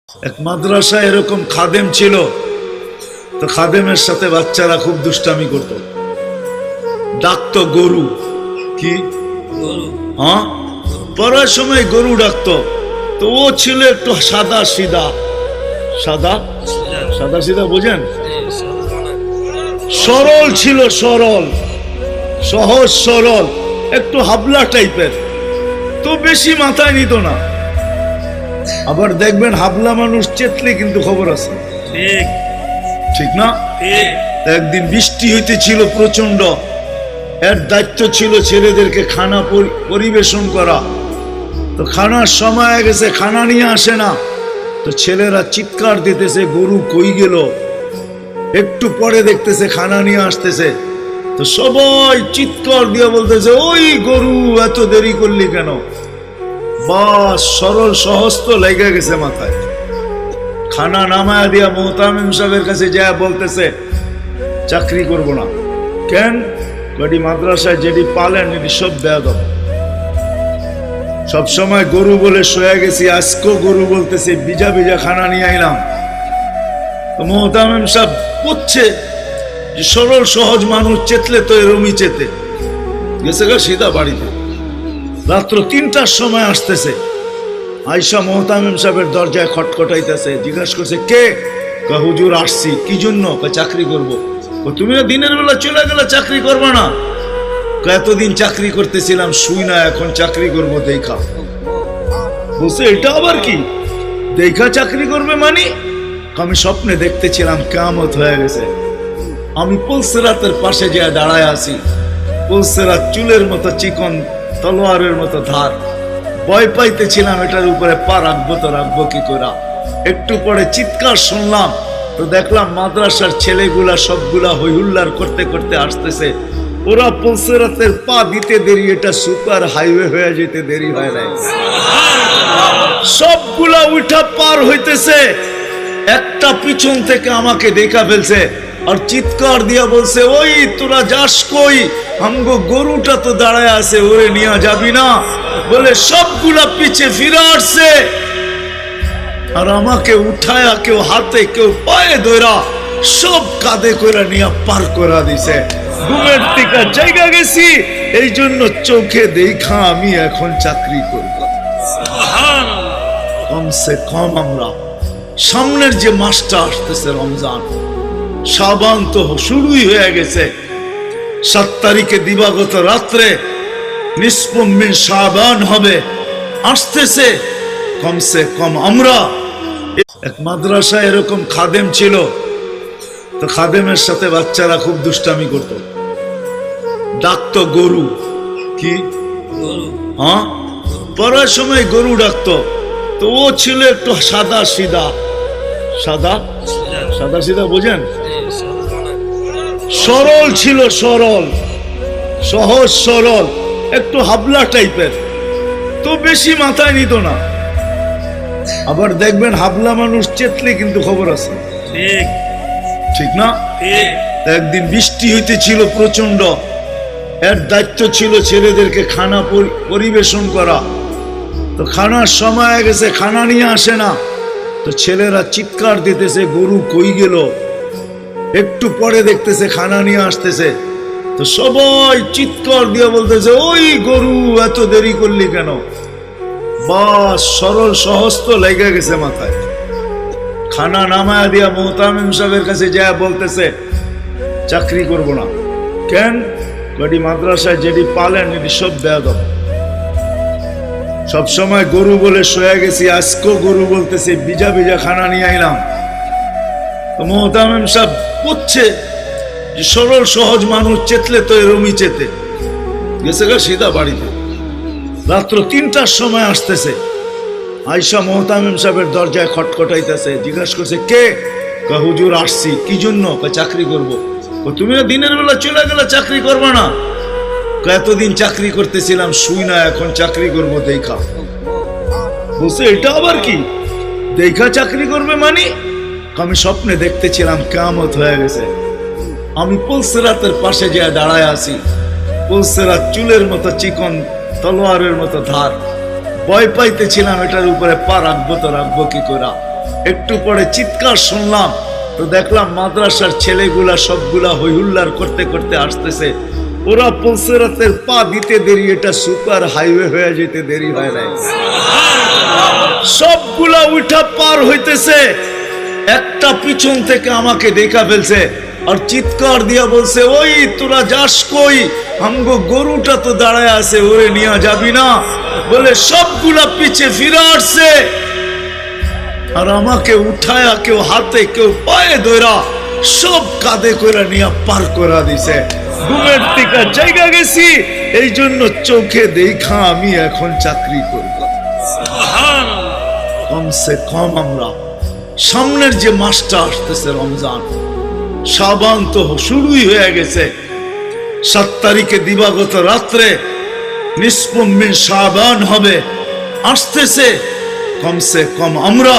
এক মাদ্রাসায় এরকম খাদেম ছিল। তো খাদেমের সাথে বাচ্চারা খুব দুষ্টামি করত, ডাকতো গরু। কি হ্যাঁ, পড়ার সময় গরু ডাকতো। তো ও ছিল একটু সাদা সিধা, সাদা সাদা সিধা বোঝেন, সরল ছিল, সরল সহজ সরল, একটু হাবলা টাইপের। তো বেশি মাথায় নিত না। আবার দেখবেন হাবলা মানুষ চেতলে কিন্তু খবর আছে, ঠিক ঠিক না? একদিন বৃষ্টি হইতেছিল প্রচন্ড। এর দায়িত্ব ছিল ছেলেদেরকে খানা পরিবেশন করা। তো খানার সময় হয়ে গেছে, খানা নিয়ে আসে না। তো ছেলেরা চিৎকার দিতেছে, গরু কই গেল। একটু পরে দেখতেছে খানা নিয়ে আসতেছে। তো সবাই চিৎকার দিয়ে বলতেছে, ওই গরু এত দেরি করলি কেন? বাস সরল সহজ তো লেগে গেছে মাথায়। খানা নামায়া দিয়া মোহতামিম সাহেবের কাছে যা বলতেছে, চাকরি করব না। কেন? কটি মাদ্রাসায় যেটি পালেন এটি সব বেয়াদব। সবসময় গরু বলে শোয়া গেছি, আজকেও গরু বলতেছে, বিজা বিজা খানা নিয়ে আইলাম। তো মোহতামিম সাহেব বুঝছে যে সরল সহজ মানুষ চেতলে তো এরমই চেতে গেছে গা সিধা বাড়িতে। রাত্র ৩টার সময় আসতেছে। আয়সা মোহতামিম সাহেবের দরজায় খটখটাইতেছে, জিজ্ঞাসা করছে, কে? হুজুর আসছি। কি জন্য? চাকরি করব। তুমি না দিনের বেলা চলে গেলে, চাকরি করবো না? এতদিন চাকরি করতেছিলাম, শুই না, এখন চাকরি করব দেখা। বলছে, এটা আবার কি দেখা চাকরি করবে? মানে আমি স্বপ্নে দেখতেছিলাম কিয়ামত হয়ে গেছে, আমি পুলসিরাতের পাশে যে দাঁড়ায় আছি। পুলসিরাত চুলের মতো চিকন, তলোয়ারের মতো ধার। ভয় পাইতেছিলাম এটার উপরে পা রাখবো তো রাখবো কি করে। একটু পরে চিৎকার শুনলাম। তো দেখলাম মাদ্রাসার ছেলেগুলা সবগুলা হইহুল্লার করতে করতে আসতেছে। ওরা পুলসিরাতের পা দিতে দেরি, এটা সুপার হাইওয়ে হয়ে যেতে দেরি হয় নাই। সবগুলা উঠা পার হইতেছে। একটা পিছন থেকে আমাকে দেখা ফেলছে আর চিৎকার দিয়া বলছে, ওই তোরা যাস কই? আমগো গরুটা তো দাঁড়ায় আছে, ওরে নিয়ে যাবি না? বলে সবগুলা পিছে ফিরে আসছে আর আমাকে উঠায়া, কেউ হাতে কেউ পায়ে ধরা, সব কাঁধে করে নিয়ে পার করা দিছে। ঘুমের থেকে জায়গা গেছি, এই জন্য চোখে দেখা আমি এখন চাকরি করব। কমসে কম আমরা সামনের যে মাসটা আসতেছে রমজান, শাবান তো শুরুই হয়ে গেছে। 7 তারিখে দিবাগত রাত্রে নিসফুম মিন শাবান হবে, আসতেছে। কমসে কম আমরা। এক মাদ্রাসায় এরকম খাদেম ছিল। তো খাদেমের সাথে বাচ্চারা খুব দুষ্টামি করত, ডাকতো গরু। কি হ্যাঁ, পড়ার সময় গরু ডাকতো। তো ও ছিল একটু সাদা সিধা, সাদা সাদা সিধা বোঝেন, সরল ছিল, সরল সহজ সরল, একটু হাবলা টাইপের। তো বেশি মাথায় নিত না। আবার দেখবেন হাবলা মানুষ চেতলে কিন্তু খবর আছে, ঠিক ঠিক না? একদিন বৃষ্টি হইতেছিল প্রচন্ড। এর দায়িত্ব ছিল ছেলেদেরকে খানা পরিবেশন করা। তো খানার সময় হয়ে গেছে, খানা নিয়ে আসে না। তো ছেলেরা চিৎকার দিতেছে, গরু কই গেল। একটু পরে দেখতেছে খানা নিয়ে আসতেছে। তো সবাই চিৎকার দিয়ে বলতেছে, ওই গরু এত দেরি করলি কেন? বাস সরল সহজ তো লেগে গেছে মাথায়। খানা নামায়া দিয়া মোহতামিম সাহেবের কাছে যা বলতেছে, চাকরি করব না। কেন? কটি মাদ্রাসায় যেটি পালেন এটি সব বেয়াদব। সবসময় গরু বলে শোয়া গেছি, আজকেও গরু বলতেছে, বিজা বিজা খানা নিয়ে আইলাম। তো মোহতামিম সাহেব বুঝছে যে সরল সহজ মানুষ চেতলে তো এরমই চেতে গেছে গা সিধা বাড়িতে। রাত্র ৩টার সময় আসতেছে। আয়সা মোহতামিম সাহেবের দরজায় খটখটাইতেছে, জিজ্ঞাসা করছে, কে? হুজুর আসছি। কি জন্য? চাকরি করব। তুমি না দিনের বেলা চলে গেলে, চাকরি করবো না? এতদিন চাকরি করতেছিলাম, শুই না, এখন চাকরি করব দেখা। বলছে, এটা আবার কি দেখা চাকরি করবে? মানে আমি স্বপ্নে দেখতেছিলাম কিয়ামত হয়ে গেছে, আমি পুলসিরাতের পাশে যে দাঁড়ায় আছি। পুলসিরাত চুলের মতো চিকন, তলোয়ারের মতো ধার। ভয় পাইতেছিলাম এটার উপরে পা রাখবো তো রাখবো কি করে। একটু পরে চিৎকার শুনলাম, তো দেখলাম মাদ্রাসার ছেলেগুলা সবগুলা হইহুল্লার করতে করতে আসতেছে। ওরা পলসেরাতের পা দিতে দেরি, এটা সুপার হাইওয়ে হয়ে যেতে দেরি হয় নাই। সবগুলা উঠা পার হইতেছে, একটা পিছন থেকে আমাকে দেখা ফেলছে আর চিৎকার দিয়া বলছে, ওই তোরা যাস কই? আমগো গরুটা তো দাঁড়ায় আছে, ওরে নিয়ে যাবি না? বলে সবগুলা পিছে ফিরে আসছে আর আমাকে উঠায়া কেউ হাতে কেউ পায়ে ধরা সব কাঁধে করে নিয়ে পার করা দিছে। ঘুমের থেকে জায়গা গেছি, এই জন্য চোখে দেখা আমি এখন চাকরি করব। কমসে কম আমরা সামনের যে মাসটা আসতেছে রমজান, শাবান তো শুরুই হয়ে গেছে। 7 তারিখে দিবাগত রাত্রে নিষ্পম মিন শাবান হবে, আসতেছে। কমসে কম আমরা